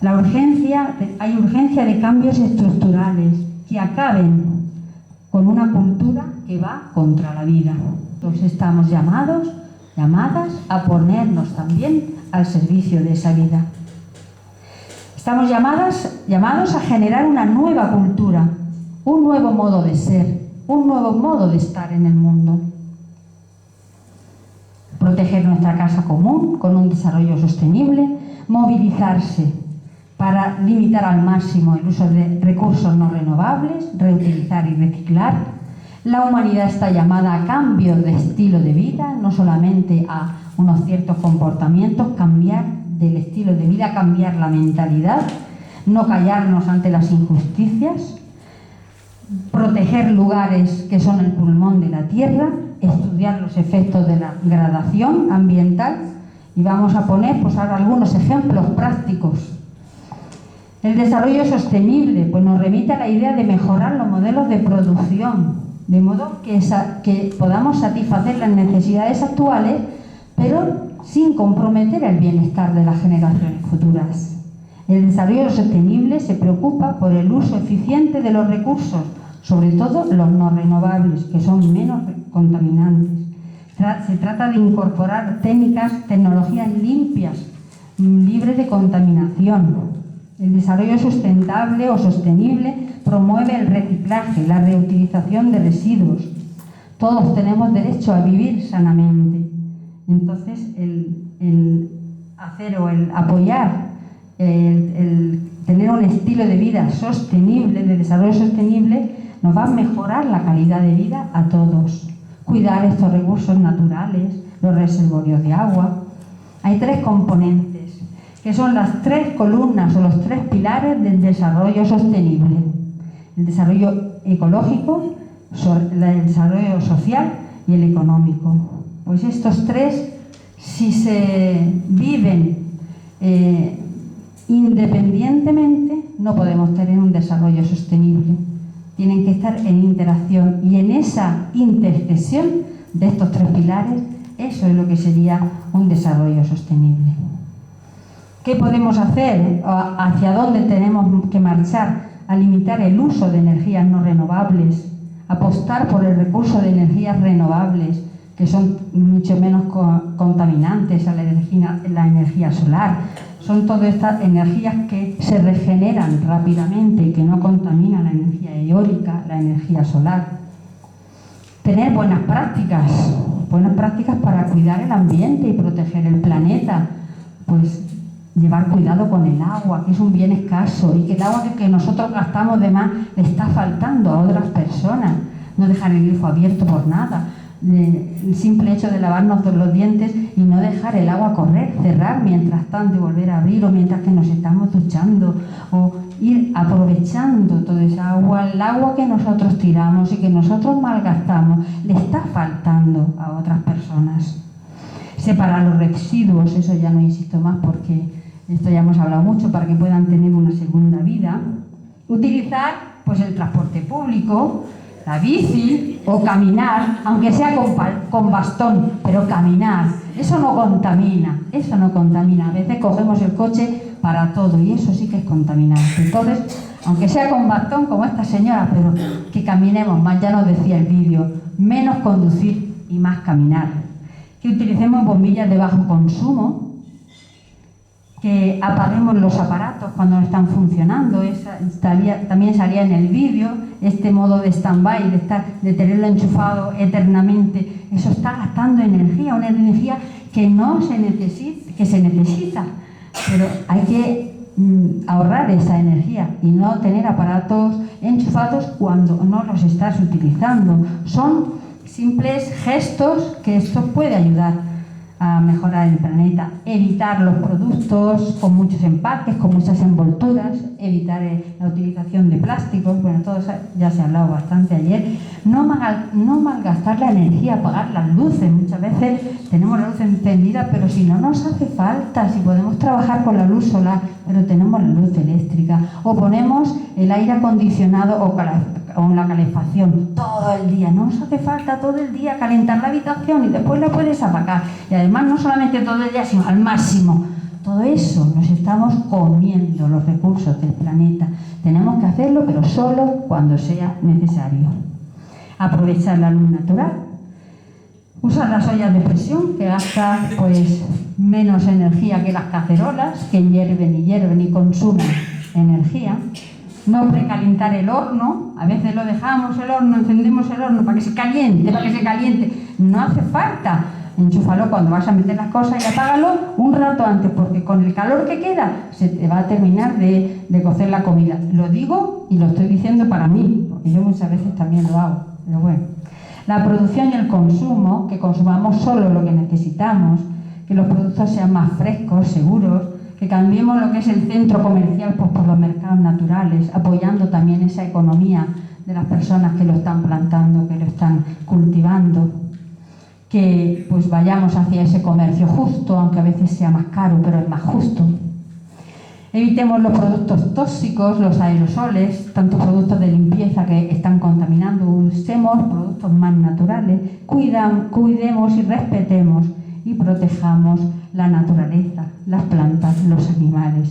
A: Hay urgencia de cambios estructurales que acaben con una cultura que va contra la vida. Entonces estamos llamadas a ponernos también al servicio de esa vida. Estamos llamados a generar una nueva cultura, un nuevo modo de ser, un nuevo modo de estar en el mundo. Proteger nuestra casa común con un desarrollo sostenible, movilizarse para limitar al máximo el uso de recursos no renovables, reutilizar y reciclar. La humanidad está llamada a cambios de estilo de vida, no solamente a unos ciertos comportamientos, cambiar del estilo de vida, cambiar la mentalidad, no callarnos ante las injusticias, proteger lugares que son el pulmón de la tierra, estudiar los efectos de la degradación ambiental y vamos a poner pues ahora algunos ejemplos prácticos. El desarrollo sostenible pues nos remite a la idea de mejorar los modelos de producción, de modo que podamos satisfacer las necesidades actuales, pero sin comprometer el bienestar de las generaciones futuras. El desarrollo sostenible se preocupa por el uso eficiente de los recursos, sobre todo los no renovables, que son menos contaminantes. Se trata de incorporar tecnologías limpias, libres de contaminación. El desarrollo sustentable o sostenible promueve el reciclaje, la reutilización de residuos. Todos tenemos derecho a vivir sanamente. Entonces, el hacer o el apoyar, el tener un estilo de vida sostenible, de desarrollo sostenible, nos va a mejorar la calidad de vida a todos. Cuidar estos recursos naturales, los reservorios de agua. Hay tres componentes, que son las tres columnas o los tres pilares del desarrollo sostenible. El desarrollo ecológico, el desarrollo social y el económico. Pues estos tres, si se viven independientemente, no podemos tener un desarrollo sostenible. Tienen que estar en interacción y en esa intercesión de estos tres pilares, eso es lo que sería un desarrollo sostenible. ¿Qué podemos hacer? ¿Hacia dónde tenemos que marchar? A limitar el uso de energías no renovables, apostar por el recurso de energías renovables, que son mucho menos contaminantes a la energía solar. Son todas estas energías que se regeneran rápidamente y que no contaminan la energía eólica, la energía solar. Tener buenas prácticas para cuidar el ambiente y proteger el planeta. Pues llevar cuidado con el agua, que es un bien escaso y que el agua que nosotros gastamos de más le está faltando a otras personas. No dejar el grifo abierto por nada. El simple hecho de lavarnos los dientes y no dejar el agua correr, cerrar mientras tanto y volver a abrir, o mientras que nos estamos duchando, o ir aprovechando toda esa agua. El agua que nosotros tiramos y que nosotros malgastamos le está faltando a otras personas. Separar los residuos, eso ya no insisto más porque esto ya hemos hablado mucho, para que puedan tener una segunda vida. Utilizar pues el transporte público, la bici o caminar, aunque sea con bastón, pero caminar, eso no contamina, A veces cogemos el coche para todo y eso sí que es contaminante. Entonces, aunque sea con bastón como esta señora, pero que caminemos más, ya nos decía el vídeo, menos conducir y más caminar. Que utilicemos bombillas de bajo consumo, que apaguemos los aparatos cuando no están funcionando. También salía en el vídeo este modo de stand-by, de tenerlo enchufado eternamente. Eso está gastando energía, una energía que se necesita, pero hay que ahorrar esa energía y no tener aparatos enchufados cuando no los estás utilizando. Son simples gestos que esto puede ayudar a mejorar el planeta. Evitar los productos con muchos empaques, con muchas envolturas, evitar la utilización de plásticos, bueno, todo eso ya se ha hablado bastante ayer. No malgastar la energía, apagar las luces. Muchas veces tenemos la luz encendida, pero si no nos hace falta, si podemos trabajar con la luz solar, pero tenemos la luz eléctrica, o ponemos el aire acondicionado o la calefacción todo el día. No nos hace falta todo el día calentar la habitación y después la puedes apagar. Y además no solamente todo el día, sino al máximo. Todo eso nos estamos comiendo los recursos del planeta. Tenemos que hacerlo, pero solo cuando sea necesario. Aprovechar la luz natural. Usar las ollas de presión, que gasta pues menos energía que las cacerolas, que hierven y consumen energía. No precalentar el horno, a veces lo dejamos el horno, encendemos el horno para que se caliente. No hace falta. Enchúfalo cuando vas a meter las cosas y apágalo un rato antes, porque con el calor que queda se te va a terminar de cocer la comida. Lo digo y lo estoy diciendo para mí, porque yo muchas veces también lo hago, pero bueno. La producción y el consumo, que consumamos solo lo que necesitamos, que los productos sean más frescos, seguros, que cambiemos lo que es el centro comercial pues, por los mercados naturales, apoyando también esa economía de las personas que lo están plantando, que lo están cultivando. Que pues vayamos hacia ese comercio justo, aunque a veces sea más caro, pero es más justo. Evitemos los productos tóxicos, los aerosoles, tantos productos de limpieza que están contaminando. Usemos productos más naturales, cuidemos y respetemos y protejamos la naturaleza, las plantas, los animales.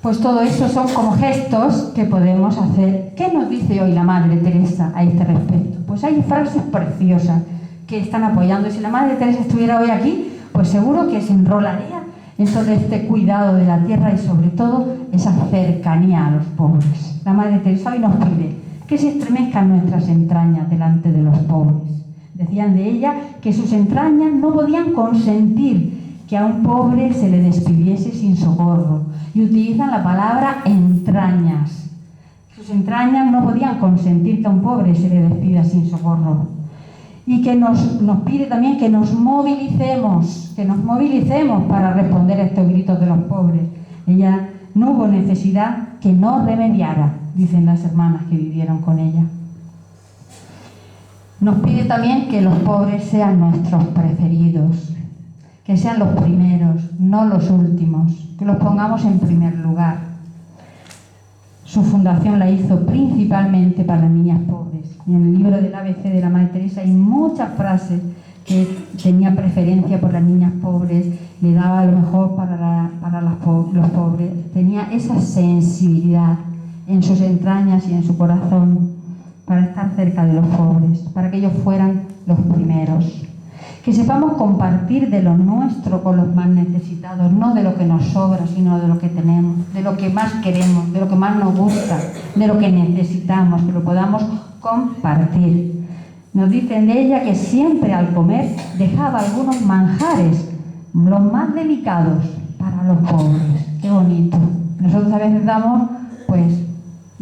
A: Pues todo eso son como gestos que podemos hacer. ¿Qué nos dice hoy la Madre Teresa a este respecto? Pues hay frases preciosas que están apoyando. Si la Madre Teresa estuviera hoy aquí, pues seguro que se enrolaría en todo este cuidado de la tierra y sobre todo esa cercanía a los pobres. La Madre Teresa hoy nos pide que se estremezcan nuestras entrañas delante de los pobres. Decían de ella que sus entrañas no podían consentir que a un pobre se le despidiese sin socorro, y utilizan la palabra entrañas. Sus entrañas no podían consentir que a un pobre se le despida sin socorro. Y que nos pide también que nos movilicemos para responder a estos gritos de los pobres. Ella no hubo necesidad que no remediara, dicen las hermanas que vivieron con ella. Nos pide también que los pobres sean nuestros preferidos, que sean los primeros, no los últimos, que los pongamos en primer lugar. Su fundación la hizo principalmente para las niñas pobres. Y en el libro del ABC de la Madre Teresa hay muchas frases que tenía preferencia por las niñas pobres, le daba lo mejor para los pobres. Tenía esa sensibilidad en sus entrañas y en su corazón para estar cerca de los pobres, para que ellos fueran los primeros. Que sepamos compartir de lo nuestro con los más necesitados, no de lo que nos sobra, sino de lo que tenemos, de lo que más queremos, de lo que más nos gusta, de lo que necesitamos, que lo podamos compartir. Nos dicen de ella que siempre al comer dejaba algunos manjares, los más delicados, para los pobres. Qué bonito. Nosotros a veces damos pues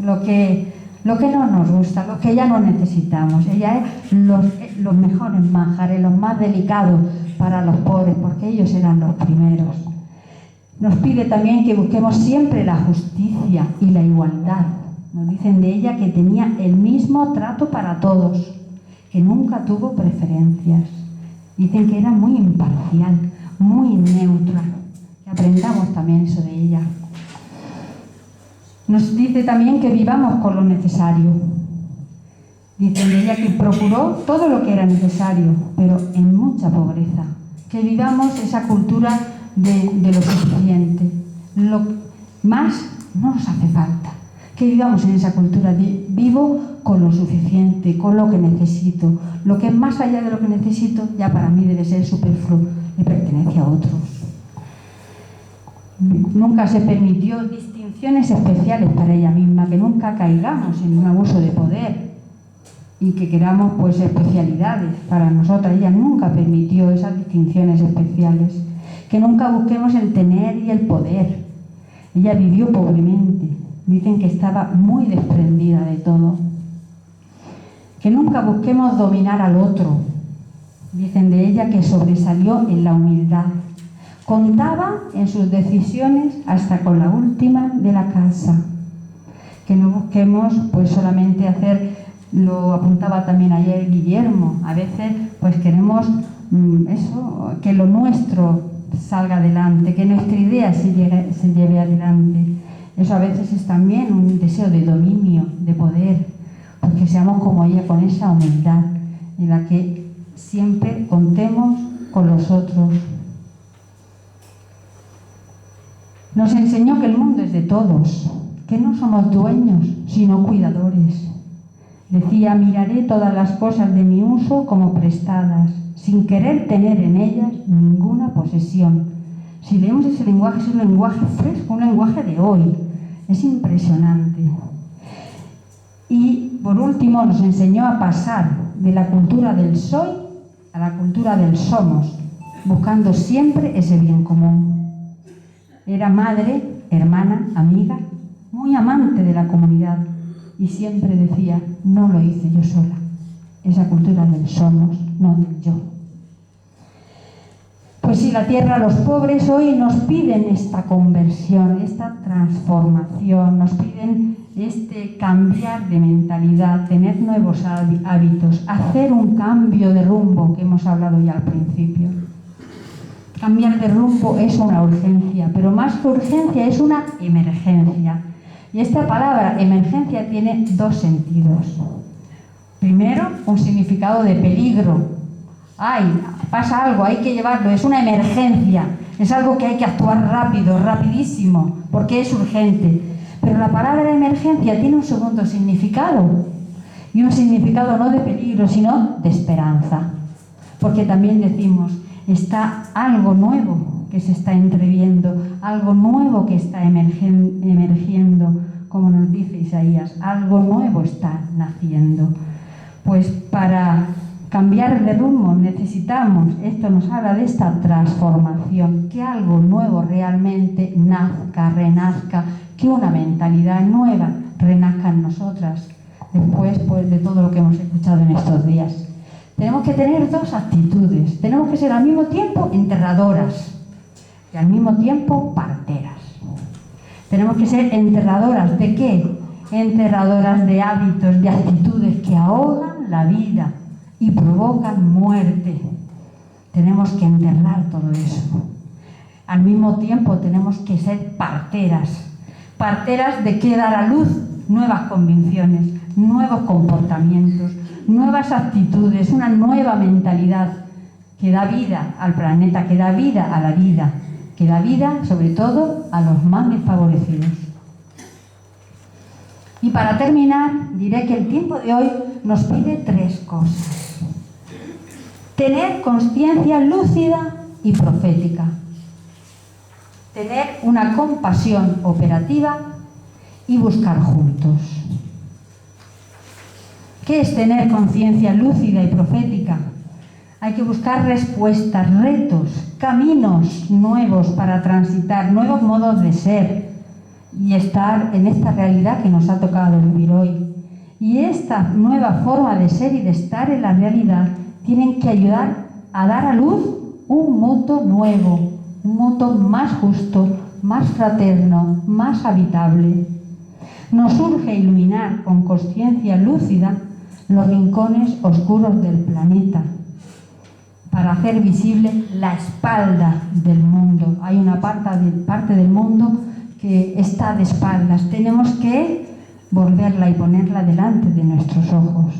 A: lo que no nos gusta, lo que ya no necesitamos. Ella es los mejores manjares, los más delicados para los pobres, porque ellos eran los primeros. Nos pide también que busquemos siempre la justicia y la igualdad. Nos dicen de ella que tenía el mismo trato para todos, que nunca tuvo preferencias. Dicen que era muy imparcial, muy neutra. Que aprendamos también eso de ella. Nos dice también que vivamos con lo necesario. Dicen de ella que procuró todo lo que era necesario, pero en mucha pobreza. Que vivamos esa cultura de lo suficiente. Lo más no nos hace falta. Que vivamos en esa cultura de vivo con lo suficiente, con lo que necesito. Lo que es más allá de lo que necesito, ya para mí debe ser superfluo, le pertenece a otros. Nunca se permitió distinciones especiales para ella misma, que nunca caigamos en un abuso de poder y que queramos pues especialidades para nosotras. Ella nunca permitió esas distinciones especiales, que nunca busquemos el tener y el poder. Ella vivió pobremente, dicen que estaba muy desprendida de todo. Que nunca busquemos dominar al otro. Dicen de ella que sobresalió en la humildad. Contaba en sus decisiones hasta con la última de la casa. Que no busquemos pues solamente hacer, lo apuntaba también ayer Guillermo, a veces pues queremos que lo nuestro salga adelante, que nuestra idea se lleve adelante. Eso a veces es también un deseo de dominio, de poder, pues que seamos como ella, con esa humildad en la que siempre contemos con los otros. Nos enseñó que el mundo es de todos, que no somos dueños, sino cuidadores. Decía, miraré todas las cosas de mi uso como prestadas, sin querer tener en ellas ninguna posesión. Si leemos ese lenguaje, es un lenguaje fresco, un lenguaje de hoy. Es impresionante. Y por último nos enseñó a pasar de la cultura del soy a la cultura del somos, buscando siempre ese bien común. Era madre, hermana, amiga, muy amante de la comunidad y siempre decía, no lo hice yo sola. Esa cultura del somos, no del yo. Pues sí, la tierra, los pobres hoy nos piden esta conversión, esta transformación, nos piden este cambiar de mentalidad, tener nuevos hábitos, hacer un cambio de rumbo que hemos hablado ya al principio. Cambiar de rumbo es una urgencia, pero más que urgencia es una emergencia. Y esta palabra emergencia tiene dos sentidos. Primero, un significado de peligro. ¡Ay! Pasa algo, hay que llevarlo, es una emergencia, es algo que hay que actuar rápido, rapidísimo, porque es urgente. Pero la palabra emergencia tiene un segundo significado, y un significado no de peligro, sino de esperanza. Porque también decimos, está algo nuevo que se está entreviendo, algo nuevo que está emergiendo, como nos dice Isaías, algo nuevo está naciendo. Pues para cambiar de rumbo necesitamos, esto nos habla de esta transformación, que algo nuevo realmente nazca, renazca, que una mentalidad nueva renazca en nosotras, después pues, de todo lo que hemos escuchado en estos días. Tenemos que tener dos actitudes, tenemos que ser al mismo tiempo enterradoras y al mismo tiempo parteras. Tenemos que ser enterradoras, ¿de qué? Enterradoras de hábitos, de actitudes que ahogan la vida y provocan muerte. Tenemos que enterrar todo eso. Al mismo tiempo tenemos que ser parteras. Parteras de qué dar a luz nuevas convicciones, nuevos comportamientos, nuevas actitudes, una nueva mentalidad que da vida al planeta, que da vida a la vida, que da vida sobre todo a los más desfavorecidos. Y para terminar, diré que el tiempo de hoy nos pide tres cosas. Tener conciencia lúcida y profética. Tener una compasión operativa y buscar juntos. ¿Qué es tener conciencia lúcida y profética? Hay que buscar respuestas, retos, caminos nuevos para transitar, nuevos modos de ser y estar en esta realidad que nos ha tocado vivir hoy. Y esta nueva forma de ser y de estar en la realidad tienen que ayudar a dar a luz un mundo nuevo, un mundo más justo, más fraterno, más habitable. Nos urge iluminar con conciencia lúcida los rincones oscuros del planeta para hacer visible la espalda del mundo. Hay una parte del mundo que está de espaldas. Tenemos que volverla y ponerla delante de nuestros ojos.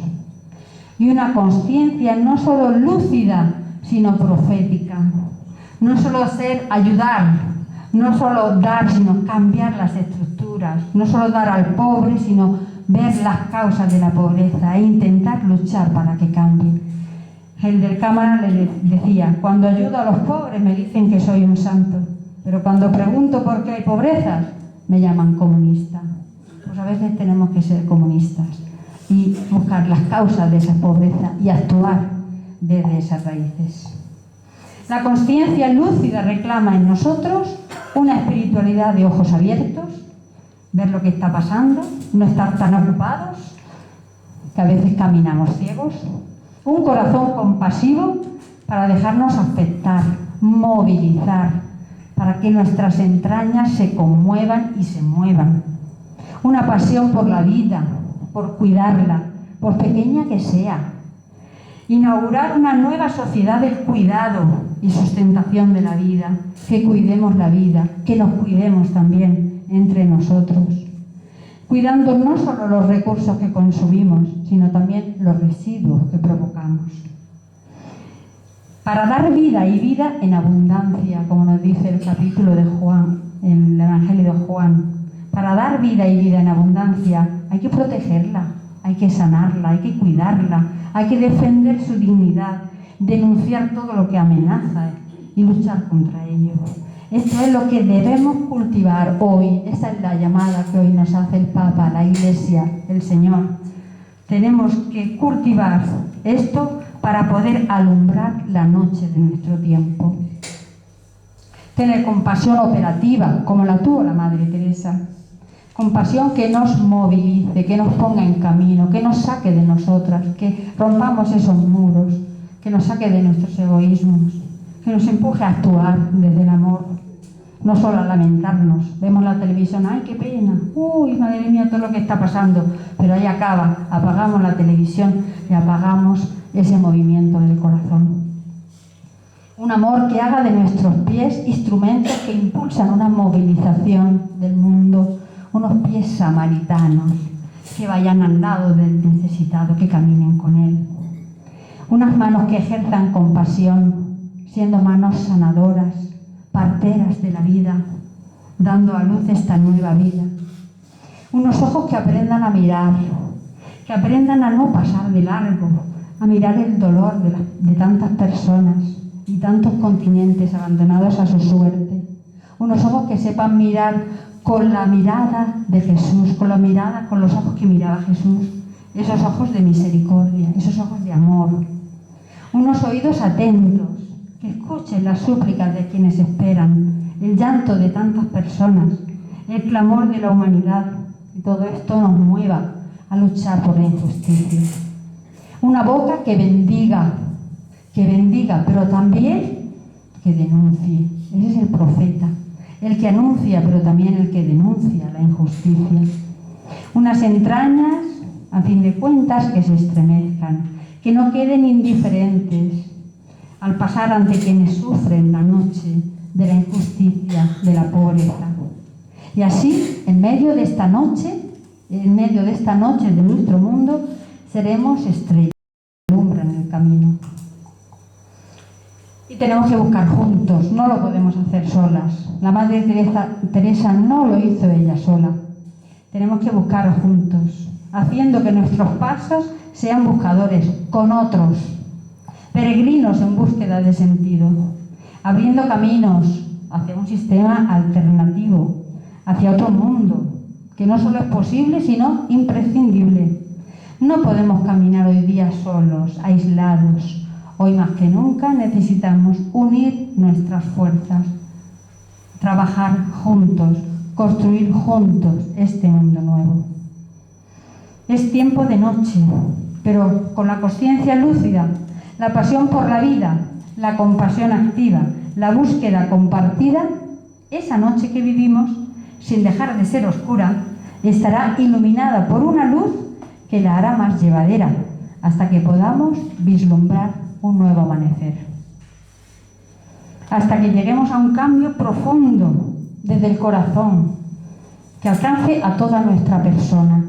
A: Y una conciencia no solo lúcida, sino profética. No solo ayudar, no solo dar, sino cambiar las estructuras. No solo dar al pobre, sino ver las causas de la pobreza e intentar luchar para que cambie. El del cámara le decía, cuando ayudo a los pobres me dicen que soy un santo, pero cuando pregunto por qué hay pobrezas, me llaman comunista. Pues a veces tenemos que ser comunistas y buscar las causas de esa pobreza y actuar desde esas raíces. La conciencia lúcida reclama en nosotros una espiritualidad de ojos abiertos, ver lo que está pasando, no estar tan ocupados, que a veces caminamos ciegos, un corazón compasivo para dejarnos afectar, movilizar, para que nuestras entrañas se conmuevan y se muevan. Una pasión por la vida, por cuidarla, por pequeña que sea. Inaugurar una nueva sociedad del cuidado y sustentación de la vida, que cuidemos la vida, que nos cuidemos también entre nosotros, cuidando no solo los recursos que consumimos, sino también los residuos que provocamos. Para dar vida y vida en abundancia, como nos dice el capítulo de Juan, en el Evangelio de Juan, para dar vida y vida en abundancia hay que protegerla, hay que sanarla, hay que cuidarla, hay que defender su dignidad denunciar todo lo que amenaza y luchar contra ello. Esto es lo que debemos cultivar hoy. Esa es la llamada que hoy nos hace el Papa, la Iglesia, el Señor. Tenemos que cultivar esto para poder alumbrar la noche de nuestro tiempo. Tener compasión operativa, como la tuvo la Madre Teresa. Compasión que nos movilice, que nos ponga en camino, que nos saque de nosotras, que rompamos esos muros, que nos saque de nuestros egoísmos, que nos empuje a actuar desde el amor, no solo a lamentarnos. Vemos la televisión, ¡ay, qué pena! ¡Uy, madre mía, todo lo que está pasando! Pero ahí acaba, apagamos la televisión y apagamos ese movimiento del corazón. Un amor que haga de nuestros pies instrumentos que impulsan una movilización del mundo, unos pies samaritanos que vayan al lado del necesitado, que caminen con él. Unas manos que ejerzan compasión, siendo manos sanadoras, parteras de la vida, dando a luz esta nueva vida. Unos ojos que aprendan a mirar, que aprendan a no pasar de largo, a mirar el dolor de tantas personas y tantos continentes abandonados a su suerte. Unos ojos que sepan mirar con la mirada de Jesús, con los ojos que miraba Jesús, esos ojos de misericordia, esos ojos de amor. Unos oídos atentos, que escuchen las súplicas de quienes esperan, el llanto de tantas personas, el clamor de la humanidad, y todo esto nos mueva a luchar por la injusticia. Una boca que bendiga, pero también que denuncie. Ese es el profeta, el que anuncia, pero también el que denuncia la injusticia. Unas entrañas, a fin de cuentas, que se estremezcan, que no queden indiferentes al pasar ante quienes sufren la noche de la injusticia, de la pobreza. Y así, en medio de esta noche de nuestro mundo, seremos estrellas que alumbran el camino. Y tenemos que buscar juntos, no lo podemos hacer solas. La Madre Teresa no lo hizo ella sola. Tenemos que buscar juntos, haciendo que nuestros pasos sean buscadores con otros, peregrinos en búsqueda de sentido, abriendo caminos hacia un sistema alternativo, hacia otro mundo, que no solo es posible, sino imprescindible. No podemos caminar hoy día solos, aislados. Hoy más que nunca necesitamos unir nuestras fuerzas, trabajar juntos, construir juntos este mundo nuevo. Es tiempo de noche, pero con la conciencia lúcida, la pasión por la vida, la compasión activa, la búsqueda compartida, esa noche que vivimos, sin dejar de ser oscura, estará iluminada por una luz que la hará más llevadera, hasta que podamos vislumbrar un nuevo amanecer. Hasta que lleguemos a un cambio profundo desde el corazón, que alcance a toda nuestra persona.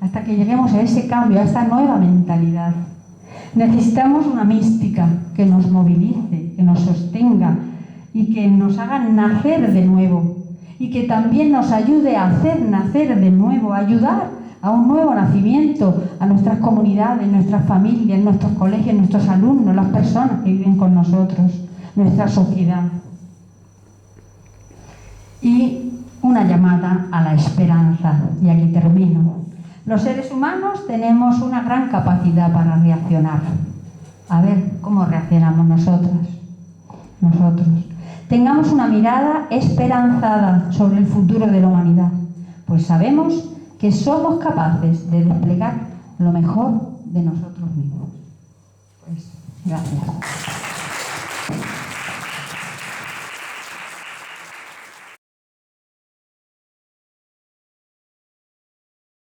A: Hasta que lleguemos a ese cambio, a esta nueva mentalidad. Necesitamos una mística que nos movilice, que nos sostenga y que nos haga nacer de nuevo. Y que también nos ayude a hacer nacer de nuevo, a ayudar a un nuevo nacimiento, a nuestras comunidades, nuestras familias, nuestros colegios, nuestros alumnos, las personas que viven con nosotros, nuestra sociedad. Y una llamada a la esperanza, y aquí termino. Los seres humanos tenemos una gran capacidad para reaccionar. A ver cómo reaccionamos nosotros. Tengamos una mirada esperanzada sobre el futuro de la humanidad, pues sabemos que somos capaces de desplegar lo mejor de nosotros mismos. Pues, gracias.